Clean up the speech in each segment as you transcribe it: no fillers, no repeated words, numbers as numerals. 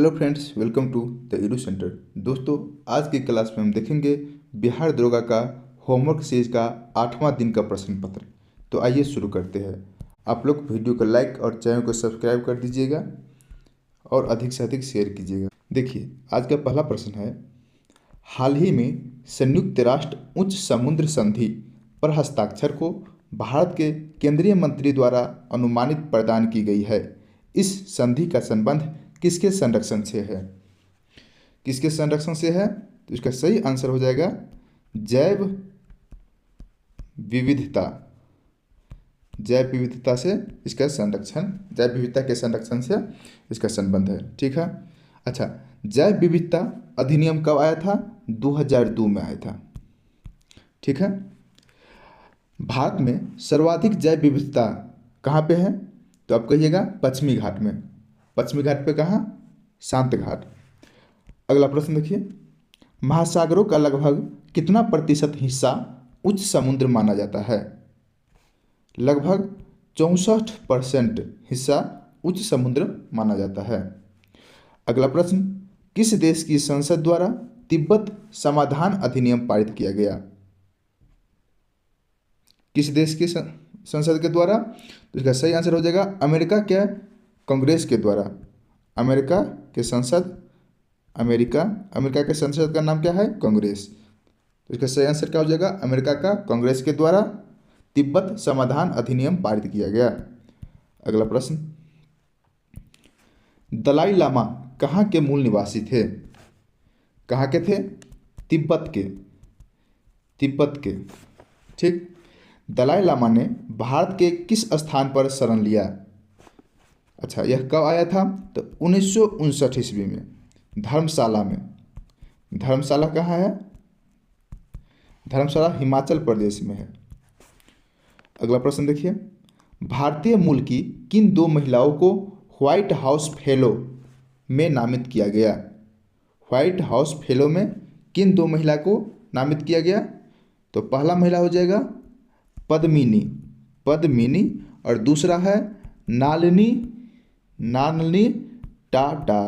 Hello friends, welcome to the Edu Centre. दोस्तों, आज की क्लास में हम देखेंगे बिहार दरोगा का होमवर्क सीरीज का 8वां दिन का प्रश्न पत्र। तो आइए शुरू करते हैं। आप लोग वीडियो को लाइक और चैनल को सब्सक्राइब कर दीजिएगा और अधिक से अधिक शेयर कीजिएगा। देखिए, आज का पहला प्रश्न है, हाल ही में संयुक्त राष्ट्र उच्च समुद्र संधि पर हस्ताक्षर को भारत के केंद्रीय मंत्री द्वारा अनुमानित प्रदान की गई है। इस संधि का संबंध किसके संरक्षण से है? किसके संरक्षण से है? तो इसका सही आंसर हो जाएगा जैव विविधता। जैव विविधता से इसका संरक्षण, जैव विविधता के संरक्षण से इसका संबंध है। ठीक है। अच्छा, जैव विविधता अधिनियम कब आया था? 2002 में आया था। ठीक है। भारत में सर्वाधिक जैव विविधता कहाँ पे है? तो आप कहिएगा पश्चिमी घाट में। पश्चिमी घाट पे कहाँ? शांत घाट। अगला प्रश्न देखिए, महासागरों का लगभग कितना प्रतिशत हिस्सा उच्च समुद्र माना जाता है? लगभग 64% हिस्सा उच्च समुद्र माना जाता है। अगला प्रश्न, किस देश की संसद द्वारा तिब्बत समाधान अधिनियम पारित किया गया? किस देश की संसद के द्वारा? तो इसका सही आंसर हो जाएगा अमेरिका के कांग्रेस के द्वारा। अमेरिका के संसद, अमेरिका के संसद का नाम क्या है? कांग्रेस। तो इसका सही आंसर क्या हो जाएगा? अमेरिका का कांग्रेस के द्वारा तिब्बत समाधान अधिनियम पारित किया गया। अगला प्रश्न, दलाई लामा कहाँ के मूल निवासी थे? कहाँ के थे? तिब्बत के। तिब्बत के। ठीक। दलाई लामा ने भारत के किस स्थान पर शरण लिया? अच्छा, यह कब आया था? तो 1959 ईस्वी में धर्मशाला में। धर्मशाला कहाँ है? धर्मशाला हिमाचल प्रदेश में है। अगला प्रश्न देखिए, भारतीय मूल की किन दो महिलाओं को व्हाइट हाउस फेलो में नामित किया गया? व्हाइट हाउस फेलो में किन दो महिला को नामित किया गया? तो पहला महिला हो जाएगा पद्मिनी, पद्मिनी, और दूसरा है नालनी टाटा।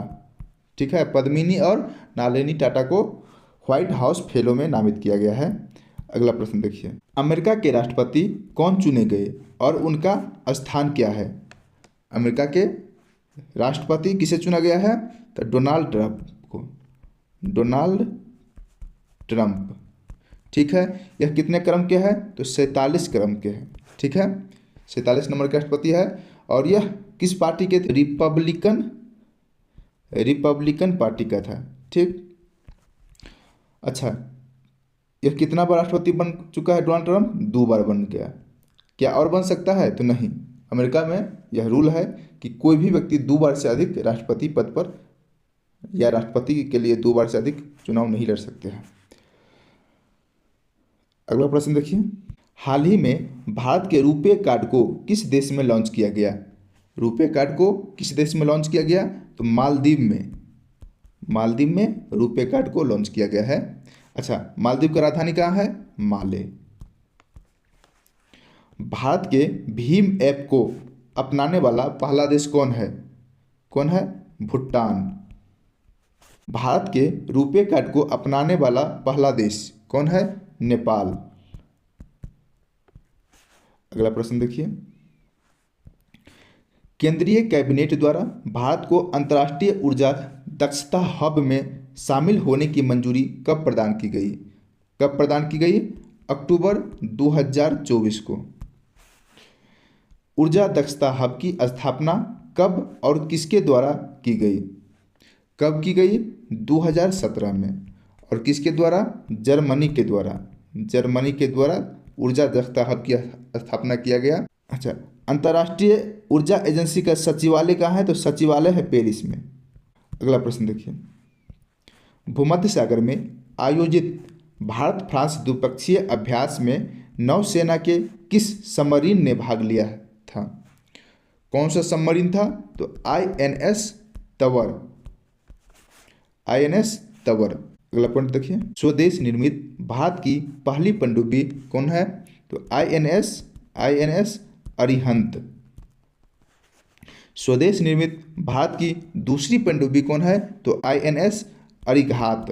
ठीक है, पद्मिनी और नालिनी टाटा को व्हाइट हाउस फेलो में नामित किया गया है। अगला प्रश्न देखिए, अमेरिका के राष्ट्रपति कौन चुने गए और उनका स्थान क्या है? अमेरिका के राष्ट्रपति किसे चुना गया है? तो डोनाल्ड ट्रंप को। Donald Trump. ठीक है। यह कितने क्रम के है? तो 47 क्रम के हैं। ठीक है, 47 नंबर के राष्ट्रपति है। और यह किस पार्टी के? रिपब्लिकन पार्टी का था। ठीक। अच्छा, यह कितना बार राष्ट्रपति बन चुका है डोनाल्ड ट्रंप? 2 बार बन गया। क्या और बन सकता है? तो नहीं। अमेरिका में यह रूल है कि कोई भी व्यक्ति 2 बार से अधिक राष्ट्रपति पद पर या राष्ट्रपति के लिए 2 बार से अधिक चुनाव नहीं लड़ सकते हैं। अगला प्रश्न देखिए, हाल ही में भारत के रुपे कार्ड को किस देश में लॉन्च किया गया? रुपे कार्ड को किस देश में लॉन्च किया गया? तो मालदीव में। मालदीव में रुपे कार्ड को लॉन्च किया गया है। अच्छा, मालदीव का राजधानी कहाँ है? माले। भारत के भीम ऐप को अपनाने वाला पहला देश कौन है? कौन है? भूटान। भारत के रुपे कार्ड को अपनाने वाला पहला देश कौन है? नेपाल। अगला प्रश्न देखिए, केंद्रीय कैबिनेट द्वारा भारत को अंतर्राष्ट्रीय ऊर्जा दक्षता हब में शामिल होने की मंजूरी कब प्रदान की गई? कब प्रदान की गई? अक्टूबर 2024 को। ऊर्जा दक्षता हब की स्थापना कब और किसके द्वारा की गई? कब की गई? 2017 में। और किसके द्वारा? जर्मनी के द्वारा। जर्मनी के द्वारा ऊर्जा दक्षता हब की स्थापना किया गया। अच्छा, अंतर्राष्ट्रीय ऊर्जा एजेंसी का सचिवालय कहाँ है? तो सचिवालय है पेरिस में। अगला प्रश्न देखिए, भूमध्य सागर में आयोजित भारत फ्रांस द्विपक्षीय अभ्यास में नौसेना के किस सबमरीन ने भाग लिया था? कौन सा सबमरीन था? तो INS तवर। INS तवर। अगला पॉइंट देखिए, स्वदेश निर्मित भारत की पहली पनडुब्बी कौन है? तो INS अरिहंत। स्वदेश निर्मित भारत की दूसरी पनडुब्बी कौन है? तो INS अरिघात।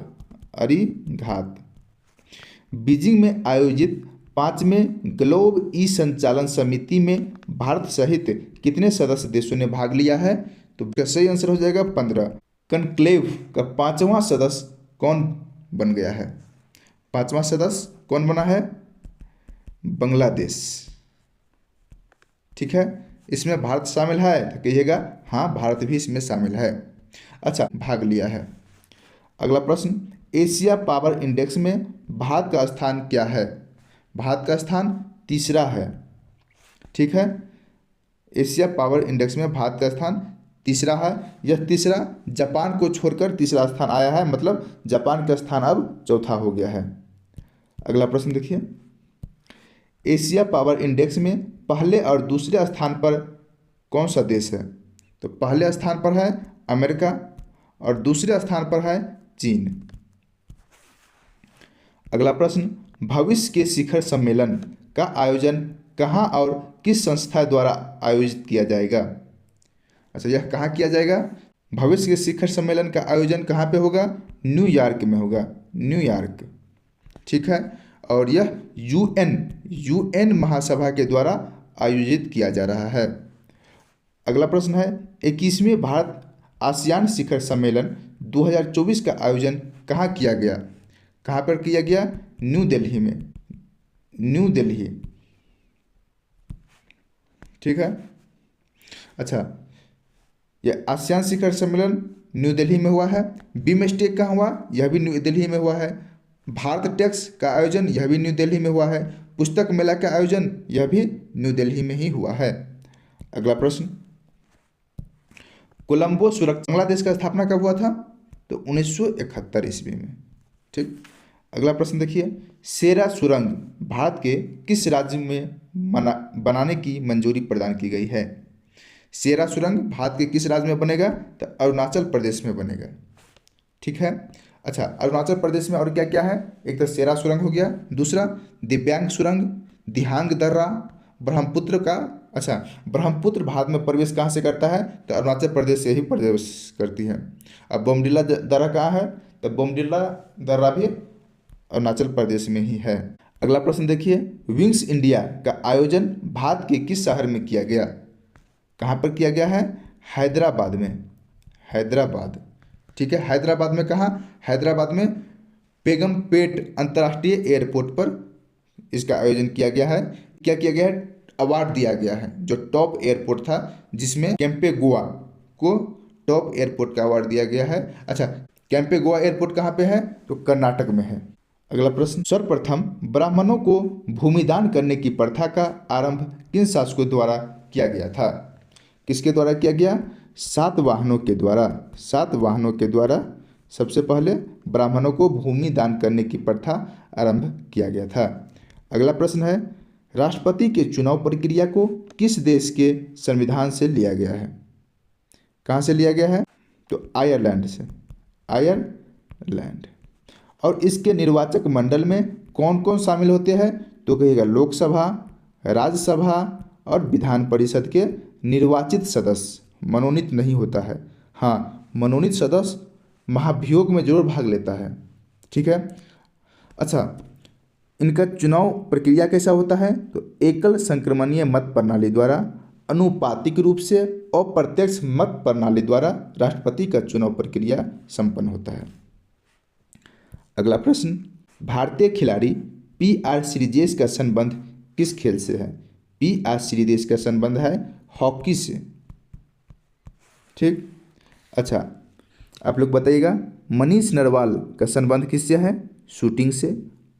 अरिघात। बीजिंग में आयोजित 5वें ग्लोब ई संचालन समिति में भारत सहित कितने सदस्य देशों ने भाग लिया है? तो इसका सही आंसर हो जाएगा 15। कनक्लेव का 5वां सदस्य कौन बन गया है? 5वां सदस्य कौन बना है? बांग्लादेश। ठीक है, इसमें भारत शामिल है तो कहिएगा हाँ, भारत भी इसमें शामिल है। अच्छा, भाग लिया है। अगला प्रश्न, एशिया पावर इंडेक्स में भारत का स्थान क्या है? भारत का स्थान तीसरा है। ठीक है, एशिया पावर इंडेक्स में भारत का स्थान तीसरा है। यह तीसरा जापान को छोड़कर तीसरा स्थान आया है, मतलब जापान का स्थान अब चौथा हो गया है। अगला प्रश्न देखिए, एशिया पावर इंडेक्स में पहले और दूसरे स्थान पर कौन सा देश है? तो पहले स्थान पर है अमेरिका और दूसरे स्थान पर है चीन। अगला प्रश्न, भविष्य के शिखर सम्मेलन का आयोजन कहाँ और किस संस्था द्वारा आयोजित किया जाएगा? अच्छा, यह कहाँ किया जाएगा? भविष्य के शिखर सम्मेलन का आयोजन कहाँ पे होगा? न्यूयॉर्क में होगा, न्यूयॉर्क। ठीक है, और यह यूएन महासभा के द्वारा आयोजित किया जा रहा है। अगला प्रश्न है, 21वें भारत आसियान शिखर सम्मेलन 2024 का आयोजन कहाँ किया गया? कहाँ पर किया गया? न्यू दिल्ली में, न्यू दिल्ली। ठीक है, अच्छा, यह आसियान शिखर सम्मेलन न्यू दिल्ली में हुआ है। बीमस्टेक कहाँ हुआ? यह भी न्यू दिल्ली में हुआ है। भारत टेक्स का आयोजन यह भी न्यू दिल्ली में हुआ है। पुस्तक मेला का आयोजन यह भी न्यू दिल्ली में ही हुआ है। अगला प्रश्न, कोलंबो सुरक्षा बांग्लादेश का स्थापना कब हुआ था? तो 1971 ईस्वी में। ठीक, अगला प्रश्न देखिए, सेरा सुरंग भारत के किस राज्य में बनाने की मंजूरी प्रदान की गई है? सेरा सुरंग भारत के किस राज्य में बनेगा? तो अरुणाचल प्रदेश में बनेगा। ठीक है, अच्छा, अरुणाचल प्रदेश में और क्या क्या है? एक तो सेरा सुरंग हो गया, दूसरा दिव्यांग सुरंग, दिहांग दर्रा, ब्रह्मपुत्र का, अच्छा, ब्रह्मपुत्र भारत में प्रवेश कहाँ से करता है? तो अरुणाचल प्रदेश से ही प्रवेश करती है। अब बोमडिला दर्रा कहाँ है? तो बोमडिला दर्रा भी अरुणाचल प्रदेश में ही है। अगला प्रश्न देखिए, विंग्स इंडिया का आयोजन भारत के किस शहर में किया गया? कहाँ पर किया गया है? हैदराबाद में, हैदराबाद। ठीक है, हैदराबाद में कहाँ? हैदराबाद में बेगमपेट अंतर्राष्ट्रीय एयरपोर्ट पर इसका आयोजन किया गया है। क्या किया गया है? अवार्ड दिया गया है, जो टॉप एयरपोर्ट था, जिसमें कैंपे गोवा को टॉप एयरपोर्ट का अवार्ड दिया गया है। अच्छा, कैंपे गोवा एयरपोर्ट कहाँ पे है? तो कर्नाटक में है। अगला प्रश्न, सर्वप्रथम ब्राह्मणों को भूमिदान करने की प्रथा का आरंभ किन शासकों द्वारा किया गया था? किसके द्वारा किया गया? सातवाहनों के द्वारा। सातवाहनों के द्वारा सबसे पहले ब्राह्मणों को भूमि दान करने की प्रथा आरंभ किया गया था। अगला प्रश्न है, राष्ट्रपति के चुनाव प्रक्रिया को किस देश के संविधान से लिया गया है? कहाँ से लिया गया है? तो आयरलैंड से, आयरलैंड। और इसके निर्वाचक मंडल में कौन कौन शामिल होते हैं? तो कहिएगा लोकसभा, राज्यसभा और विधान परिषद के निर्वाचित सदस्य, मनोनीत नहीं होता है। हाँ, मनोनीत सदस्य महाभियोग में जरूर भाग लेता है। ठीक है, अच्छा, इनका चुनाव प्रक्रिया कैसा होता है? तो एकल संक्रमणीय मत प्रणाली द्वारा, अनुपातिक रूप से और प्रत्यक्ष मत प्रणाली द्वारा राष्ट्रपति का चुनाव प्रक्रिया संपन्न होता है। अगला प्रश्न, भारतीय खिलाड़ी PR श्रीजेश का संबंध किस खेल से है? PR श्रीजेश का संबंध है हॉकी से। ठीक, अच्छा, आप लोग बताइएगा, मनीष नरवाल का संबंध किससे है? शूटिंग से।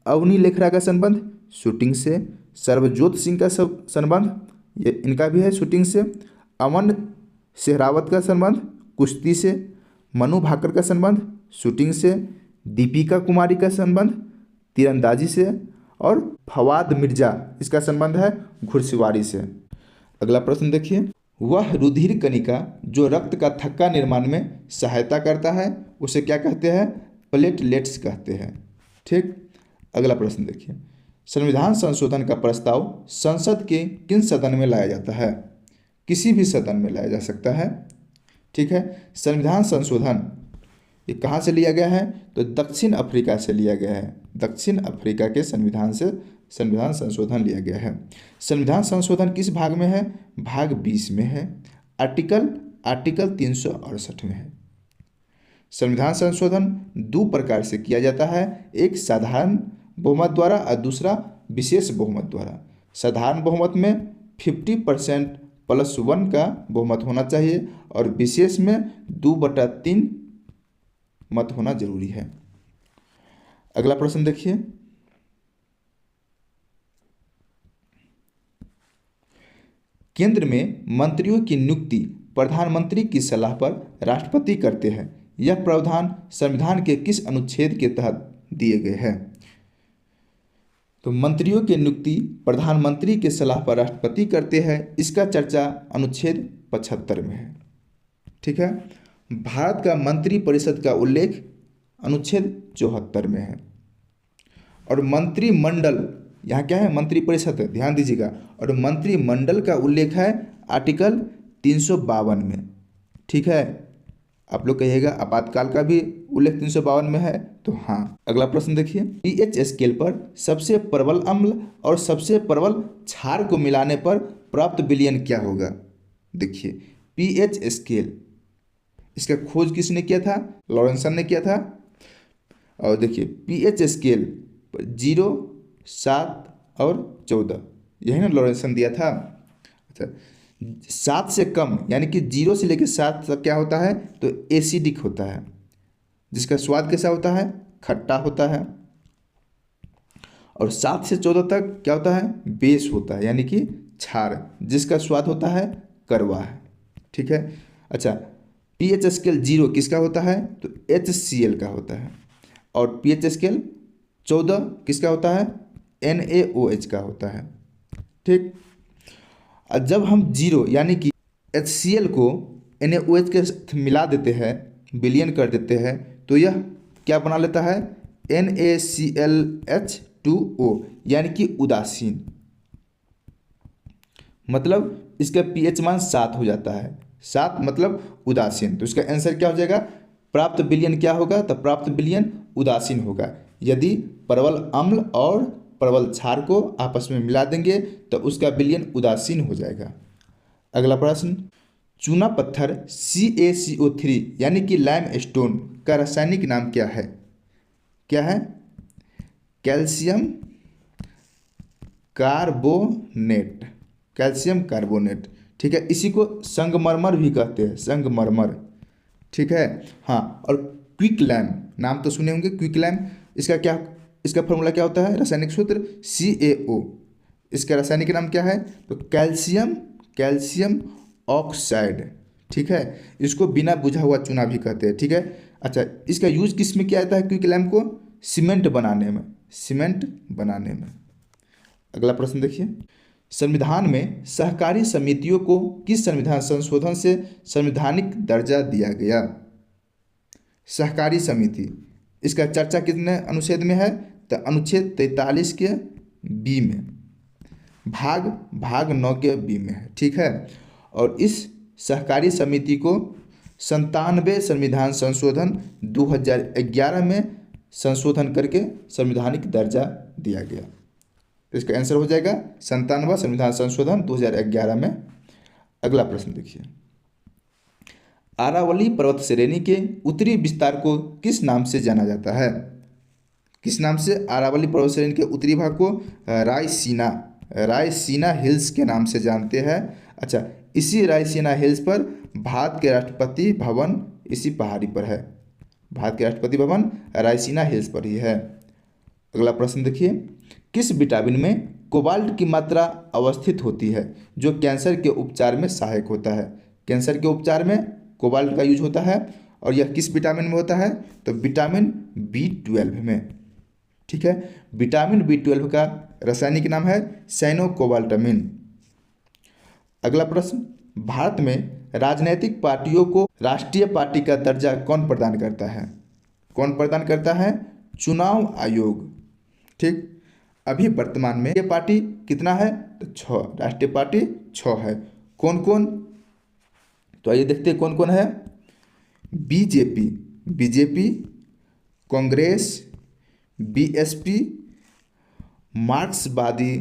अवनी लेखरा का संबंध शूटिंग से। सर्वजोत सिंह का संबंध ये इनका भी है शूटिंग से। अमन सेहरावत का संबंध कुश्ती से। मनु भाकर का संबंध शूटिंग से। दीपिका कुमारी का संबंध तीरंदाजी से। और फवाद मिर्जा, इसका संबंध है घुड़सवारी से। अगला प्रश्न देखिए, वह रुधिर कणिका जो रक्त का थक्का निर्माण में सहायता करता है उसे क्या कहते हैं? प्लेटलेट्स कहते हैं। ठीक, अगला प्रश्न देखिए, संविधान संशोधन का प्रस्ताव संसद के किन सदन में लाया जाता है? किसी भी सदन में लाया जा सकता है। ठीक है। संविधान संशोधन ये कहाँ से लिया गया है? तो दक्षिण अफ्रीका से लिया गया है। दक्षिण अफ्रीका के संविधान से संविधान संशोधन लिया गया है। संविधान संशोधन किस भाग में है? भाग 20 में है। आर्टिकल आर्टिकल 368 में है। संविधान संशोधन दो प्रकार से किया जाता है, एक साधारण बहुमत द्वारा और दूसरा विशेष बहुमत द्वारा। साधारण बहुमत में 50% +1 का बहुमत होना चाहिए और विशेष में 2/3 मत होना जरूरी है। अगला प्रश्न देखिए, केंद्र में मंत्रियों की नियुक्ति प्रधानमंत्री की सलाह पर राष्ट्रपति करते हैं। यह प्रावधान संविधान के किस अनुच्छेद के तहत दिए गए हैं? तो मंत्रियों की नियुक्ति प्रधानमंत्री की सलाह पर राष्ट्रपति करते हैं, इसका चर्चा अनुच्छेद 75 में है। ठीक है। भारत का मंत्रिपरिषद का उल्लेख अनुच्छेद 74 में है। और मंत्रिमंडल, यहाँ क्या है? मंत्रिपरिषद, ध्यान दीजिएगा। और मंत्रिमंडल का उल्लेख है आर्टिकल 352 में। ठीक है। आप लोग कहिएगा आपातकाल का भी उल्लेख 352 में है, तो हाँ। अगला प्रश्न देखिए, पीएच स्केल पर सबसे प्रबल अम्ल और सबसे प्रबल क्षार को मिलाने पर प्राप्त विलयन क्या होगा? देखिए, पीएच स्केल, इसका खोज किसने किया था? लॉरेंसन ने किया था। और देखिए पीएच स्केल 0, 7 और 14, यही ना लॉरेंसन दिया था। अच्छा, 7 से कम यानी कि 0 से लेकर 7 तक क्या होता है? तो एसिडिक होता है, जिसका स्वाद कैसा होता है? खट्टा होता है। और 7 से 14 तक क्या होता है? बेस होता है, यानी कि क्षार, जिसका स्वाद होता है कड़वा है। ठीक है। अच्छा, पीएच स्केल 0 किसका होता है? तो HCl का होता है। और पीएच स्केल 14 किसका होता है? NaOH का होता है। ठीक। और जब हम 0 यानी कि HCl को NaOH के साथ मिला देते हैं, विलयन कर देते हैं, तो यह क्या बना लेता है? NaClH2O, यानी कि उदासीन। मतलब इसका पीएच मान 7 हो जाता है। 7 मतलब उदासीन। तो इसका आंसर क्या हो जाएगा? प्राप्त विलयन क्या होगा? तो प्राप्त विलयन उदासीन होगा। यदि प्रबल अम्ल और प्रबल क्षार को आपस में मिला देंगे तो उसका विलयन उदासीन हो जाएगा। अगला प्रश्न, चूना पत्थर CaCO3 यानी कि लाइम स्टोन का रासायनिक नाम क्या है? क्या है? Calcium carbonate. Calcium carbonate. ठीक है। इसी को संगमरमर भी कहते हैं, संगमरमर। ठीक है। हाँ। और क्विकलैम, नाम तो सुने होंगे क्विकलैम। इसका फॉर्मूला क्या होता है? रासायनिक सूत्र CaO। इसका रासायनिक नाम क्या है? तो कैल्शियम ऑक्साइड। ठीक है। इसको बिना बुझा हुआ चूना भी कहते हैं। ठीक है। अच्छा, इसका यूज किस में किया जाता है? क्विकलैम को सीमेंट बनाने में, सीमेंट बनाने में। अगला प्रश्न देखिए, संविधान में सहकारी समितियों को किस संविधान संशोधन से संवैधानिक दर्जा दिया गया? सहकारी समिति, इसका चर्चा कितने अनुच्छेद में है? तो अनुच्छेद 43 के बी में, भाग 9 के बी में है। ठीक है। और इस सहकारी समिति को 97वें संविधान संशोधन 2011 में संशोधन करके संवैधानिक दर्जा दिया गया। तो इसका आंसर हो जाएगा 97वां संविधान संशोधन 2011 में। अगला प्रश्न देखिए, अरावली पर्वत श्रेणी के उत्तरी विस्तार को किस नाम से जाना जाता है? किस नाम से अरावली पर्वत श्रेणी के उत्तरी भाग को? रायसीना हिल्स के नाम से जानते हैं। अच्छा, इसी रायसीना हिल्स पर भारत के राष्ट्रपति भवन इसी पहाड़ी पर है। भारत के राष्ट्रपति भवन रायसीना हिल्स पर ही है। अगला प्रश्न देखिए, किस विटामिन में कोबाल्ट की मात्रा अवस्थित होती है जो कैंसर के उपचार में सहायक होता है? कैंसर के उपचार में कोबाल्ट का यूज होता है। और यह किस विटामिन में होता है? तो विटामिन B12 में। ठीक है। विटामिन B12 का रासायनिक नाम है साइनोकोबाल्टामिन। अगला प्रश्न, भारत में राजनीतिक पार्टियों को राष्ट्रीय पार्टी का दर्जा कौन प्रदान करता है? कौन प्रदान करता है? चुनाव आयोग। ठीक। अभी वर्तमान में ये पार्टी कितना है? तो 6, राष्ट्रीय पार्टी 6 है। कौन कौन, तो आइए देखते हैं कौन कौन है। बीजेपी, बीजेपी, कांग्रेस, बीएसपी, मार्क्सवादी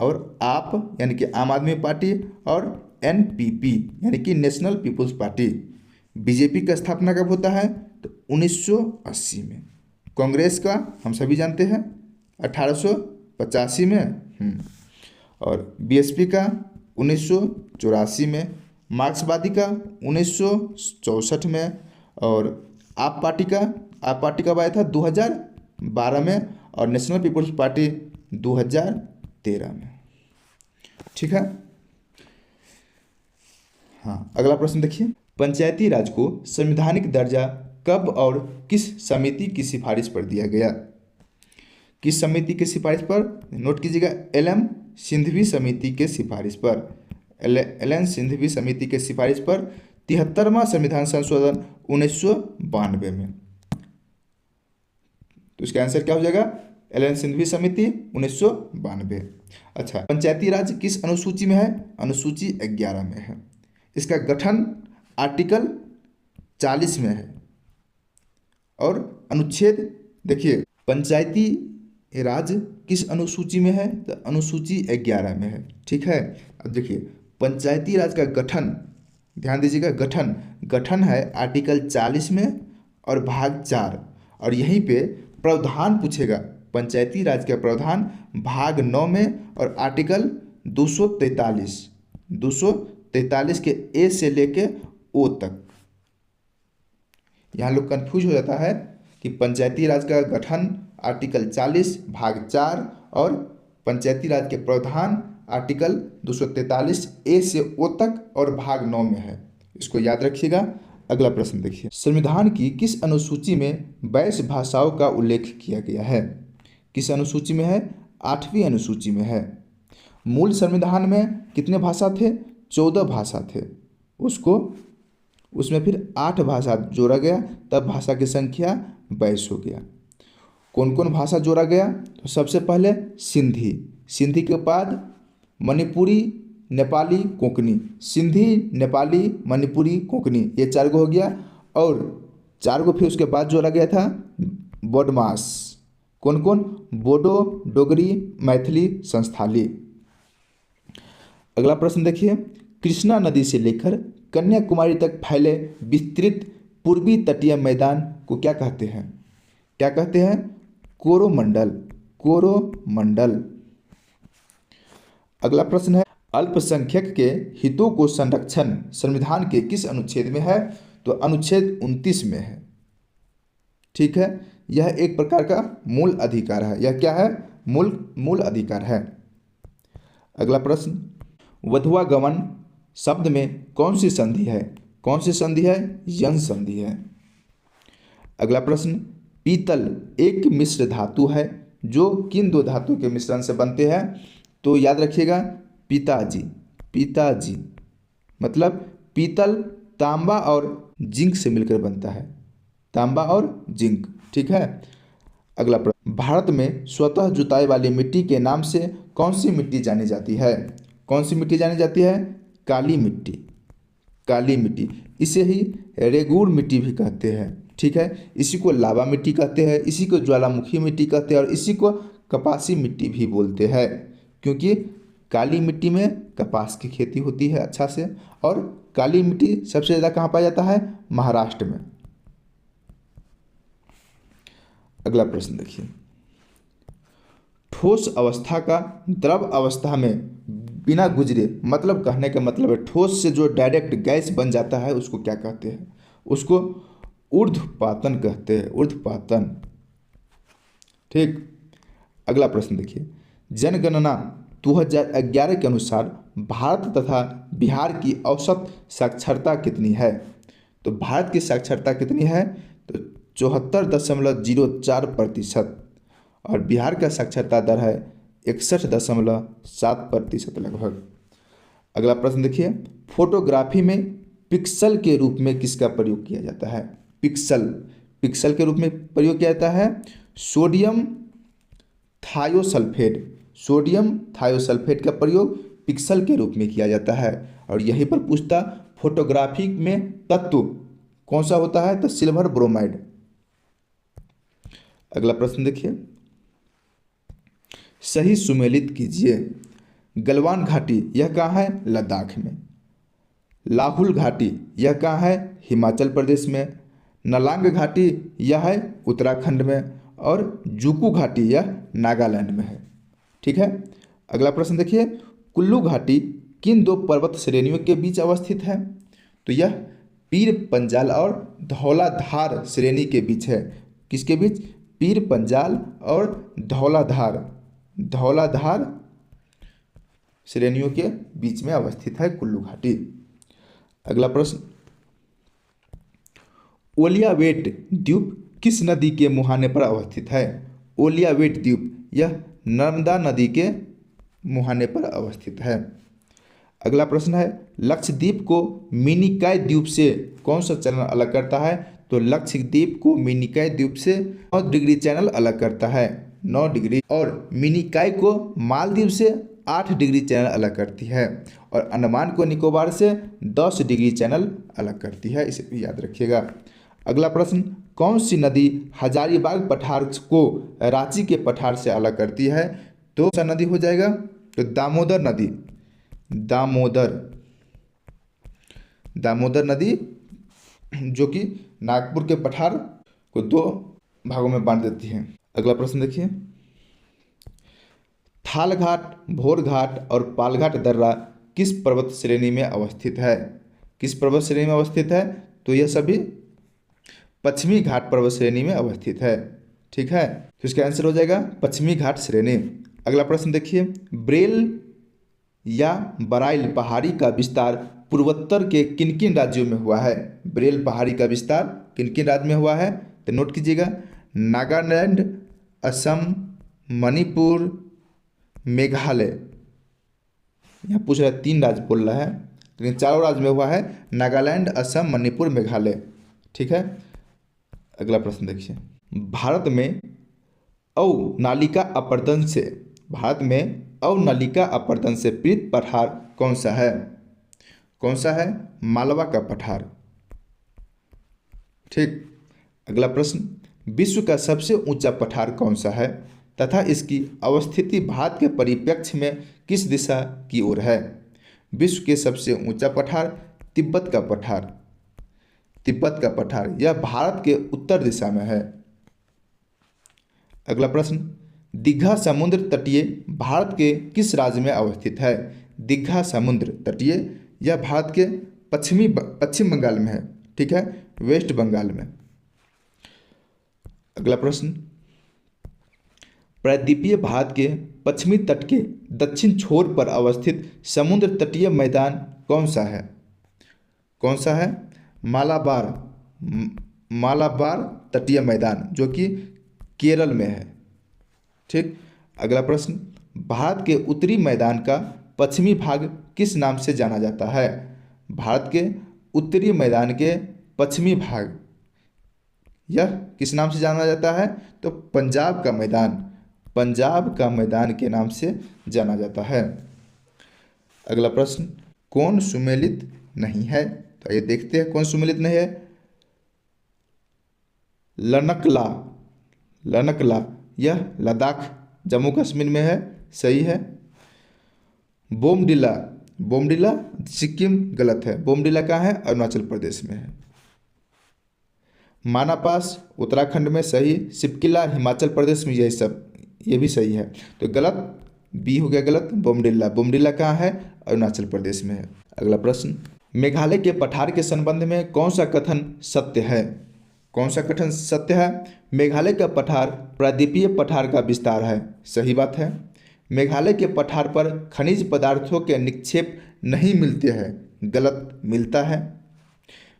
और आप यानी कि आम आदमी पार्टी, और एनपीपी यानी कि नेशनल पीपुल्स पार्टी। बीजेपी का स्थापना कब होता है, तो 1980 में। कांग्रेस का हम सभी जानते हैं 1885 में। और बीएसपी का 1984 में, मार्क्सवादी का 1964 में, और आप पार्टी कब आया था, 2012 में, और नेशनल पीपुल्स पार्टी 2013 में। ठीक है। हाँ, अगला प्रश्न देखिए। पंचायती राज को संवैधानिक दर्जा कब और किस समिति की सिफारिश पर दिया गया? किस समिति की सिफारिश पर? नोट कीजिएगा, एल.एम. सिंघवी समिति के सिफारिश पर। एल.एन. सिंघवी समिति के सिफारिश पर 73वां संविधान संशोधन 1992 में। तो इसका आंसर क्या हो जाएगा? एल.एन. सिंघवी समिति 1992। अच्छा, पंचायती राज किस अनुसूची में है? अनुसूची 11 में है। इसका गठन आर्टिकल 40 में है। और अनुच्छेद देखिए, पंचायती राज किस अनुसूची में है? तो अनुसूची 11 में है। ठीक है। अब देखिए, पंचायती राज का गठन, ध्यान दीजिएगा, गठन है आर्टिकल 40 में और भाग 4, और यहीं पे प्रावधान पूछेगा, पंचायती राज का प्रावधान भाग 9 में और आर्टिकल 243 के ए से लेके ओ तक। यहाँ लोग कंफ्यूज हो जाता है कि पंचायती राज का गठन आर्टिकल 40 भाग 4 और पंचायती राज के प्रावधान आर्टिकल 243 ए से ओ तक और भाग 9 में है। इसको याद रखिएगा। अगला प्रश्न देखिए, संविधान की किस अनुसूची में वैश्य भाषाओं का उल्लेख किया गया है? किस अनुसूची में है? 8वीं अनुसूची में है। मूल संविधान में कितने भाषा थे? 14 भाषा थे। उसमें फिर 8 भाषा जोड़ा गया, तब भाषा की संख्या 22 हो गया। कौन कौन भाषा जोड़ा गया? तो सबसे पहले सिंधी के बाद मणिपुरी, नेपाली, कोंकणी। सिंधी, नेपाली, मणिपुरी, कोंकणी, ये 4 गो हो गया। और 4 गो फिर उसके बाद जोड़ा गया था बोडमास। कौन कौन? बोडो, डोगरी, मैथिली, संस्थाली। अगला प्रश्न देखिए, कृष्णा नदी से लेकर कन्याकुमारी तक फैले विस्तृत पूर्वी तटीय मैदान को क्या कहते हैं? क्या कहते हैं? कोरोमंडल। अगला प्रश्न है, अल्पसंख्यक के हितों को संरक्षण संविधान के किस अनुच्छेद में है? तो अनुच्छेद 29 में है। ठीक है। यह एक प्रकार का मूल अधिकार है। यह क्या है? मूल अधिकार है। अगला प्रश्न, वधवा गमन शब्द में कौन सी संधि है? कौन सी संधि है? यंग संधि है। अगला प्रश्न, पीतल एक मिश्र धातु है जो किन 2 धातु के मिश्रण से बनते हैं? तो याद रखिएगा, पिताजी मतलब पीतल तांबा और जिंक से मिलकर बनता है। तांबा और जिंक। ठीक है। अगला प्रश्न, भारत में स्वतः जुताई वाली मिट्टी के नाम से कौन सी मिट्टी जानी जाती है? कौन सी मिट्टी जानी जाती है? काली मिट्टी। इसे ही रेगूर मिट्टी भी कहते हैं। ठीक है। इसी को लावा मिट्टी कहते हैं, इसी को ज्वालामुखी मिट्टी कहते हैं, और इसी को कपासी मिट्टी भी बोलते हैं, क्योंकि काली मिट्टी में कपास की खेती होती है अच्छा से। और काली मिट्टी सबसे ज़्यादा कहाँ पाया जाता है? महाराष्ट्र में। अगला प्रश्न देखिए, ठोस अवस्था का द्रव अवस्था में बिना गुजरे, मतलब कहने का मतलब है ठोस से जो डायरेक्ट गैस बन जाता है उसको क्या कहते हैं? उसको ऊर्ध्वपातन कहते हैं, ऊर्ध्वपातन। ठीक। अगला प्रश्न देखिए, जनगणना 2011 के अनुसार भारत तथा बिहार की औसत साक्षरता कितनी है? तो भारत की साक्षरता कितनी है? तो 74.04% और बिहार का साक्षरता दर है 61.7% लगभग। अगला प्रश्न देखिए, फोटोग्राफी में पिक्सल के रूप में किसका प्रयोग किया जाता है? पिक्सल के रूप में प्रयोग किया जाता है सोडियम थायोसल्फेट का प्रयोग पिक्सल के रूप में किया जाता है। और यहीं पर पूछता फोटोग्राफी में तत्व कौन सा होता है, तो सिल्वर ब्रोमाइड। अगला प्रश्न देखिए, सही सुमेलित कीजिए। गलवान घाटी यह कहाँ है, लद्दाख में। लाहुल घाटी यह कहाँ है, हिमाचल प्रदेश में। नलांग घाटी यह है उत्तराखंड में। और जुकू घाटी यह नागालैंड में है। ठीक है। अगला प्रश्न देखिए, कुल्लू घाटी किन दो पर्वत श्रेणियों के बीच अवस्थित है, तो यह पीर पंजाल और धौलाधार श्रेणी के बीच है। किसके बीच, पीर पंजाल और धौलाधार श्रेणियों के बीच में अवस्थित है कुल्लू घाटी। अगला प्रश्न, ओलियावेट द्वीप किस नदी के मुहाने पर अवस्थित है। ओलियावेट द्वीप यह नर्मदा नदी के मुहाने पर अवस्थित है। अगला प्रश्न है, लक्षद्वीप को मिनिकॉय द्वीप से कौन सा चैनल अलग करता है, तो लक्षद्वीप को मिनिकॉय द्वीप से 9 डिग्री चैनल अलग करता है, 9 डिग्री। और मिनिकॉय को मालदीव से 8 डिग्री चैनल अलग करती है। और अंडमान को निकोबार से 10 डिग्री चैनल अलग करती है, इसे भी याद रखिएगा। अगला प्रश्न, कौन सी नदी हजारीबाग पठार को रांची के पठार से अलग करती है, तो कौन सा नदी हो जाएगा, तो दामोदर नदी। दामोदर नदी जो कि नागपुर के पठार को 2 भागों में बांट देती है। अगला प्रश्न देखिए, थालघाट, भोरघाट और पालघाट दर्रा किस पर्वत श्रेणी में अवस्थित है। किस पर्वत श्रेणी में अवस्थित है, तो यह सभी पश्चिमी घाट पर्वत श्रेणी में अवस्थित है। ठीक है, तो इसका आंसर हो जाएगा पश्चिमी घाट श्रेणी। अगला प्रश्न देखिए, ब्रेल या बराइल पहाड़ी का विस्तार पूर्वोत्तर के किन किन राज्यों में हुआ है। ब्रेल पहाड़ी का विस्तार किन किन राज्य में हुआ है, तो नोट कीजिएगा, नागालैंड, असम, मणिपुर, मेघालय। यहाँ पूछ रहा है 3 राज्य बोल रहा है, लेकिन 4 राज्य में हुआ है, नागालैंड, असम, मणिपुर, मेघालय। ठीक है। अगला प्रश्न देखिए, भारत में अवनालिका अपर्दन से पीड़ित पठार कौन सा है। कौन सा है, मालवा का पठार। ठीक। अगला प्रश्न, विश्व का सबसे ऊंचा पठार कौन सा है तथा इसकी अवस्थिति भारत के परिप्रेक्ष्य में किस दिशा की ओर है। विश्व के सबसे ऊंचा पठार तिब्बत का पठार, यह भारत के उत्तर दिशा में है। अगला प्रश्न, दीघा समुद्र तटीय भारत के किस राज्य में अवस्थित है। दीघा समुद्र तटीय यह भारत के पश्चिम बंगाल में है। ठीक है, वेस्ट बंगाल में। अगला प्रश्न, प्रायद्वीपीय भारत के पश्चिमी तट के दक्षिण छोर पर अवस्थित समुद्र तटीय मैदान कौन सा है। कौन सा है, मालाबार तटीय मैदान, जो कि केरल में है। ठीक। अगला प्रश्न, भारत के उत्तरी मैदान का पश्चिमी भाग किस नाम से जाना जाता है। भारत के उत्तरी मैदान के पश्चिमी भाग यह किस नाम से जाना जाता है, तो पंजाब का मैदान के नाम से जाना जाता है। अगला प्रश्न, कौन सुमेलित नहीं है, तो ये देखते हैं कौन सुमेलित नहीं है। लनकला यह लद्दाख जम्मू कश्मीर में है, सही है। बोमडिला सिक्किम, गलत है। बोमडिला कहाँ है, अरुणाचल प्रदेश में है। मानापास उत्तराखंड में, सही। सिपकिला हिमाचल प्रदेश में, ये भी सही है। तो गलत, बी हो गया गलत। बोमडिला कहाँ है, अरुणाचल प्रदेश में है। अगला प्रश्न, मेघालय के पठार के संबंध में कौन सा कथन सत्य है। कौन सा कथन सत्य है, मेघालय का पठार प्रायद्वीपीय पठार का विस्तार है, सही बात है। मेघालय के पठार पर खनिज पदार्थों के निक्षेप नहीं मिलते हैं, गलत, मिलता है।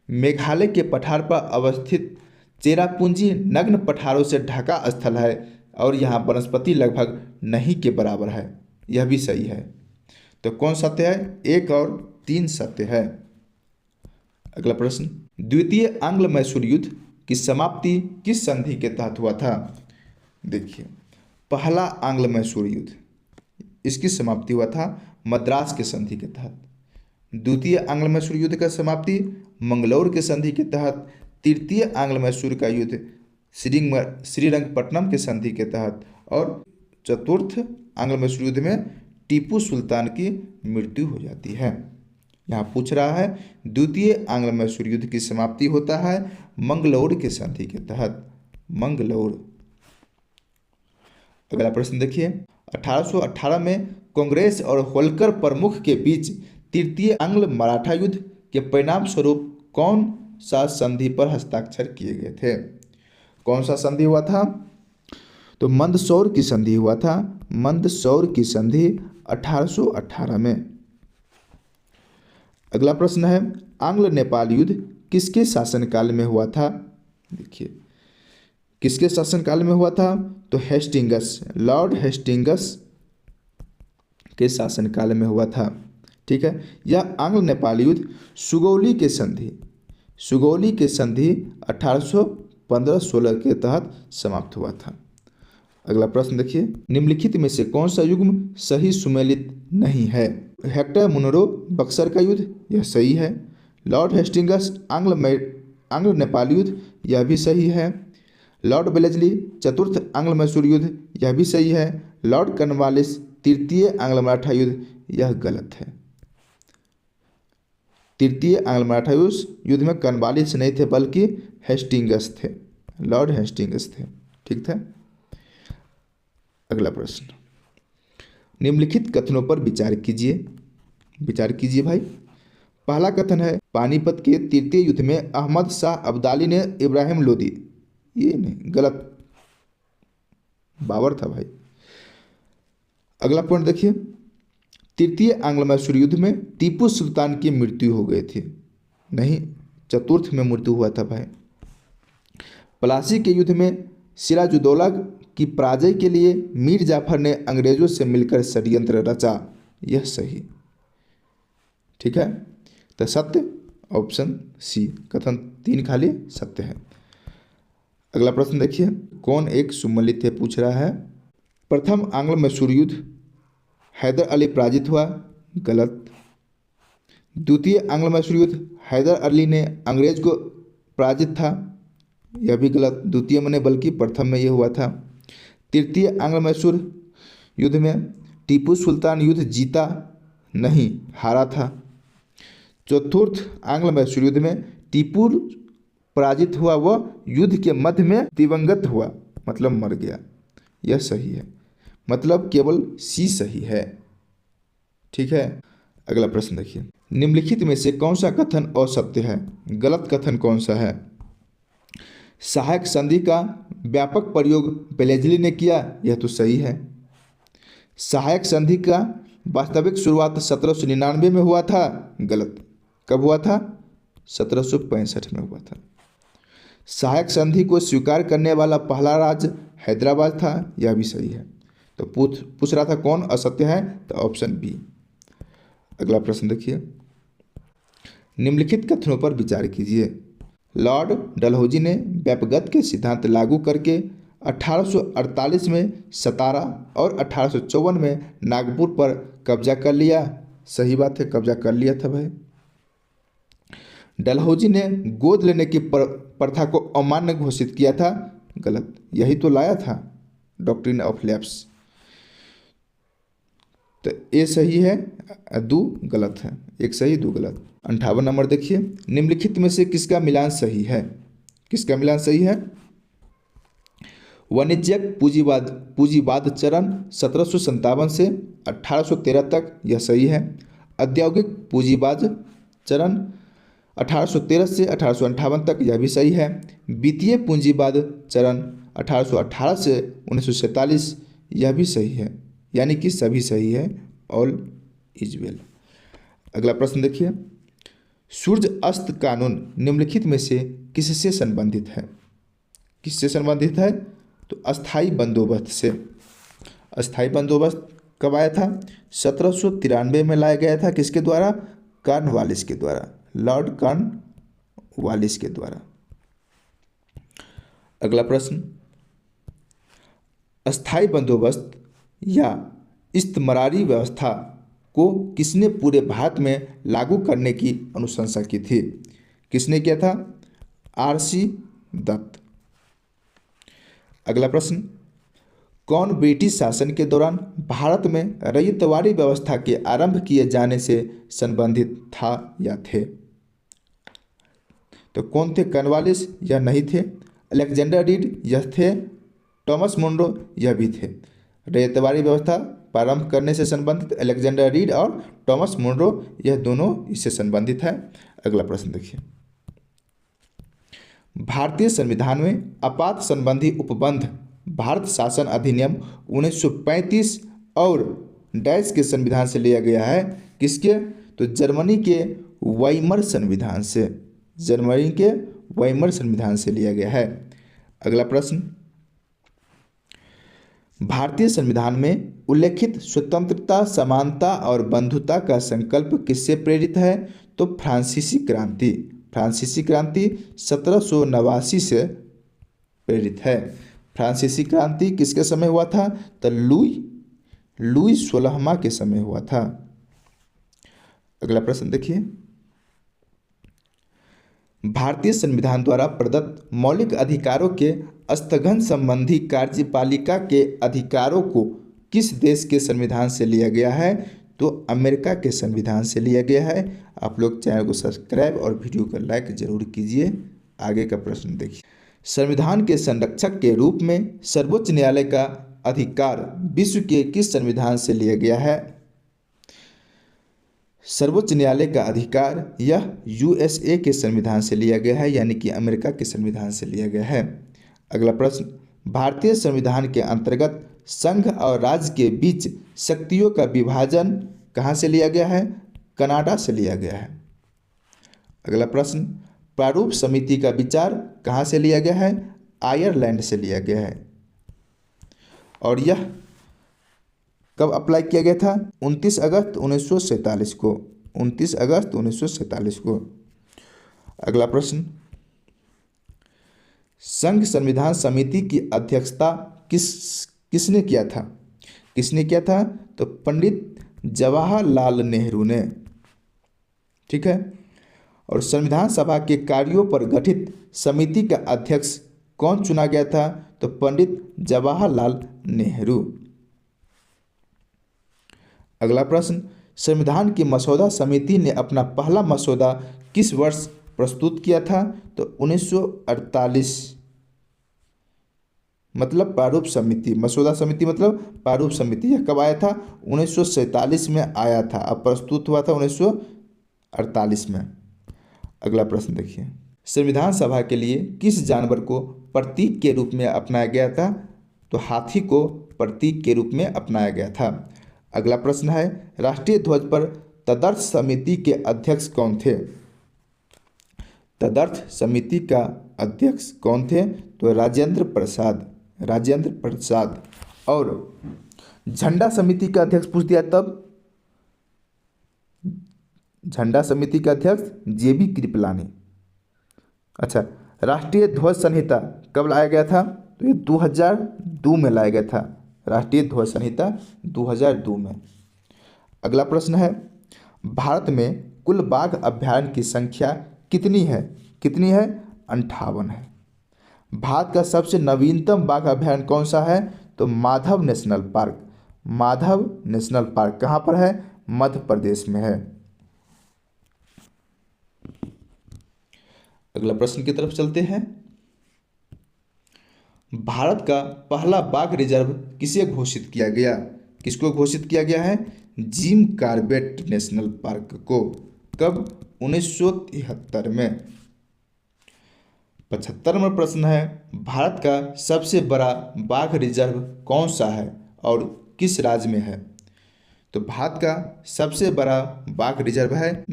मेघालय के पठार पर अवस्थित चेरापूंजी नग्न पठारों से ढका स्थल है और यहाँ वनस्पति लगभग नहीं के बराबर है, यह भी सही है। तो कौन सत्य है, 1 और 3 सत्य है। अगला प्रश्न, द्वितीय आंग्ल मैसूर युद्ध की समाप्ति किस संधि के तहत हुआ था। देखिए, पहला आंग्ल मैसूर युद्ध, इसकी समाप्ति हुआ था मद्रास के संधि के तहत। द्वितीय आंग्ल मैसूर युद्ध का समाप्ति मंगलौर के संधि के तहत। तृतीय आंग्ल मैसूर का युद्ध श्रीरंगपट्टनम के संधि के तहत। और चतुर्थ आंग्ल मैसूर युद्ध में टीपू सुल्तान की मृत्यु हो जाती है। यहाँ पूछ रहा है द्वितीय आंग्ल मैसूर युद्ध की समाप्ति होता है मंगलौर के संधि के तहत। मंगलौर। अगला प्रश्न देखिए, 1818 में कांग्रेस और होल्कर प्रमुख के बीच तृतीय आंग्ल मराठा युद्ध के परिणाम स्वरूप कौन सा संधि पर हस्ताक्षर किए गए थे? कौन सा संधि हुआ था? तो मंदसौर की संधि हुआ था। मंदसौर की संधि 1818 में। अगला प्रश्न है, आंग्ल नेपाल युद्ध किसके शासनकाल में हुआ था? देखिए, किसके शासनकाल में हुआ था? तो हेस्टिंगस, लॉर्ड हेस्टिंगस के शासनकाल में हुआ था। ठीक है। यह आंग्ल नेपाल युद्ध सुगौली के संधि 1815-16 के तहत समाप्त हुआ था। अगला प्रश्न देखिए, निम्नलिखित में से कौन सा युग्म सही सुमेलित नहीं है? हेक्टर मुनरो बक्सर का युद्ध, यह सही है। लॉर्ड हेस्टिंगस आंग्ल नेपाल युद्ध, यह भी सही है। लॉर्ड वेलेस्ली चतुर्थ आंग्ल मैसूर युद्ध, यह भी सही है। लॉर्ड कॉर्नवालिस तृतीय आंग्ल मराठा युद्ध, यह गलत है। तृतीय आंग्ल मराठा युद्ध में कॉर्नवालिस नहीं थे बल्कि हेस्टिंगस थे, लॉर्ड हेस्टिंगस थे। ठीक था। अगला प्रश्न, निम्नलिखित कथनों पर विचार कीजिए भाई। पहला कथन है, पानीपत के तृतीय युद्ध में अहमद शाह अब्दाली ने इब्राहिम लोदी, ये नहीं, गलत, बाबर था भाई। अगला पॉइंट देखिए, तृतीय आंग्ल मैसूर युद्ध में टीपू सुल्तान की मृत्यु हो गई थी, नहीं, चतुर्थ में मृत्यु हुआ था भाई। प्लासी के युद्ध में सिराजुद्दौला की पराजय के लिए मीर जाफर ने अंग्रेजों से मिलकर षड्यंत्र रचा, यह सही। ठीक है, तो सत्य ऑप्शन सी, कथन 3 खाली सत्य है। अगला प्रश्न देखिए, कौन एक सुमलित है पूछ रहा है। प्रथम आंग्ल मैसूर युद्ध हैदर अली पराजित हुआ, गलत। द्वितीय आंग्ल मैसूर युद्ध हैदर अली ने अंग्रेज को पराजित था, यह भी गलत, द्वितीय में नहीं बल्कि प्रथम में यह हुआ था। तृतीय आंग्ल मैसूर युद्ध में टीपू सुल्तान युद्ध जीता नहीं, हारा था। चतुर्थ आंग्ल मैसूर युद्ध में टीपू पराजित हुआ, वह युद्ध के मध्य में दिवंगत हुआ, मतलब मर गया, यह सही है, मतलब केवल सी सही है। ठीक है। अगला प्रश्न देखिए, निम्नलिखित में से कौन सा कथन असत्य है? गलत कथन कौन सा है? सहायक संधि का व्यापक प्रयोग वेलेस्ली ने किया, यह तो सही है। सहायक संधि का वास्तविक शुरुआत 1799 में हुआ था, गलत। कब हुआ था? 1765 में हुआ था। सहायक संधि को स्वीकार करने वाला पहला राज्य हैदराबाद था, यह भी सही है। तो पूछ रहा था कौन असत्य है, तो ऑप्शन बी। अगला प्रश्न देखिए, निम्नलिखित कथनों पर विचार कीजिए। लॉर्ड डलहौजी ने व्यापगत के सिद्धांत लागू करके 1848 में सतारा और 1854 में नागपुर पर कब्जा कर लिया, सही बात है, कब्जा कर लिया था भाई। डलहौजी ने गोद लेने की प्रथा को अमान्य घोषित किया था, गलत, यही तो लाया था डॉक्ट्रिन ऑफ लैप्स। तो ए सही है, 2 गलत है, 1 सही 2 गलत। 58 नंबर देखिए, निम्नलिखित में से किसका मिलान सही है? किसका मिलान सही है? वाणिज्यिक पूंजीवाद चरण 1757 से 1813 तक, यह सही है। औद्योगिक पूंजीवाद चरण 1813 से 1858 तक, यह भी सही है। वित्तीय पूंजीवाद चरण 1818 से 1947, यह भी सही है, यानी कि सभी सही है, ऑल इज वेल। अगला प्रश्न देखिए, सूर्य अस्त कानून निम्नलिखित में से किससे संबंधित है? किससे संबंधित है? तो अस्थाई बंदोबस्त से। अस्थाई बंदोबस्त कब आया था? 1793 में लाया गया था, किसके द्वारा? कॉर्नवालिस के द्वारा, लॉर्ड कॉर्नवालिस के द्वारा। अगला प्रश्न, अस्थाई बंदोबस्त या इस्तमरारी व्यवस्था को किसने पूरे भारत में लागू करने की अनुशंसा की थी? किसने किया था? आर.सी. दत्त। अगला प्रश्न, कौन ब्रिटिश शासन के दौरान भारत में रयितवाड़ी व्यवस्था के आरंभ किए जाने से संबंधित था या थे? तो कौन थे? कॉर्नवालिस यह नहीं थे, अलेक्जेंडर रीड यह थे, टॉमस मुनरो यह भी थे। रयितवाड़ी व्यवस्था प्रारंभ करने से संबंधित अलेक्जेंडर रीड और टॉमस मुनरो यह दोनों इससे संबंधित है। अगला प्रश्न देखिए, भारतीय संविधान में आपात संबंधी उपबंध भारत शासन अधिनियम 1935 और डैश के संविधान से लिया गया है। किसके? तो जर्मनी के वाइमर संविधान से, जर्मनी के वाइमर संविधान से लिया गया है। अगला प्रश्न, भारतीय संविधान में उल्लेखित स्वतंत्रता, समानता और बंधुता का संकल्प किससे प्रेरित है? तो फ्रांसीसी क्रांति, फ्रांसीसी क्रांति 1789 से प्रेरित है। फ्रांसीसी क्रांति किसके समय हुआ था? तो लुई 16वां के समय हुआ था। अगला प्रश्न देखिए, भारतीय संविधान द्वारा प्रदत्त मौलिक अधिकारों के स्थगन संबंधी कार्यपालिका के अधिकारों को किस देश के संविधान से लिया गया है? तो अमेरिका के संविधान से लिया गया है। आप लोग चैनल को सब्सक्राइब और वीडियो को लाइक जरूर कीजिए। आगे का प्रश्न देखिए, संविधान के संरक्षक के रूप में सर्वोच्च न्यायालय का अधिकार विश्व के किस संविधान से लिया गया है? सर्वोच्च न्यायालय का अधिकार यह यूएसए के संविधान से लिया गया है, यानी कि अमेरिका के संविधान से लिया गया है। अगला प्रश्न, भारतीय संविधान के अंतर्गत संघ और राज्य के बीच शक्तियों का विभाजन कहाँ से लिया गया है? कनाडा से लिया गया है। अगला प्रश्न, प्रारूप समिति का विचार कहाँ से लिया गया है? आयरलैंड से लिया गया है। और यह कब अप्लाई किया गया था? 29 अगस्त 1947 को, 29 अगस्त 1947 को। अगला प्रश्न, संघ संविधान समिति की अध्यक्षता किसने किया था? किसने किया था? तो पंडित जवाहरलाल नेहरू ने। ठीक है। और संविधान सभा के कार्यों पर गठित समिति का अध्यक्ष कौन चुना गया था? तो पंडित जवाहरलाल नेहरू। अगला प्रश्न, संविधान की मसौदा समिति ने अपना पहला मसौदा किस वर्ष प्रस्तुत किया था? तो 1948। मतलब प्रारूप समिति, मसौदा समिति मतलब प्रारूप समिति। यह कब आया था? 1947 में आया था। अब प्रस्तुत हुआ था 1948 में। अगला प्रश्न देखिए, संविधान सभा के लिए किस जानवर को प्रतीक के रूप में अपनाया गया था? तो हाथी को प्रतीक के रूप में अपनाया गया था। अगला प्रश्न है, राष्ट्रीय ध्वज पर तदर्थ समिति के अध्यक्ष कौन थे? तदर्थ समिति का अध्यक्ष कौन थे? तो राजेंद्र प्रसाद, राजेंद्र प्रसाद। और झंडा समिति का अध्यक्ष पूछ दिया तब, झंडा समिति का अध्यक्ष जेबी कृपलानी। अच्छा, राष्ट्रीय ध्वज संहिता कब लाया गया था? तो ये 2002 में लाया गया था। राष्ट्रीय ध्वज संहिता 2002 में। अगला प्रश्न है, भारत में कुल बाघ अभयारण्य की संख्या कितनी है? कितनी है? 58 है। भारत का सबसे नवीनतम बाघ अभयारण्य कौन सा है? तो Madhav national park. Madhav national park कहाँ पर है? मध्य प्रदेश में है। अगला प्रश्न की तरफ चलते हैं, भारत का पहला बाघ रिजर्व किसे घोषित किया गया? किसको घोषित किया गया है? जिम कॉर्बेट नेशनल पार्क को। कब? 1973 में। 75वां प्रश्न है, भारत का सबसे बड़ा बाघ रिजर्व कौन सा है और किस राज्य में है? तो भारत का सबसे बड़ा बाघ रिजर्व है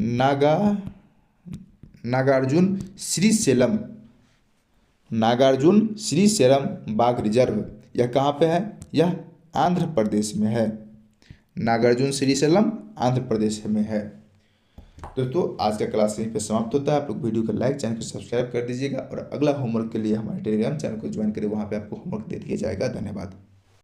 नागार्जुन श्रीशैलम, नागार्जुन श्रीशैलम बाघ रिजर्व। यह कहाँ पे है? यह आंध्र प्रदेश में है। नागार्जुन श्रीशैलम आंध्र प्रदेश में है। दोस्तों, आज का क्लास यहीं पे समाप्त होता है। आप लोग वीडियो को लाइक, चैनल को सब्सक्राइब कर दीजिएगा और अगला होमवर्क के लिए हमारे टेलीग्राम चैनल को ज्वाइन करें, वहाँ पे आपको होमवर्क दे दिया जाएगा। धन्यवाद।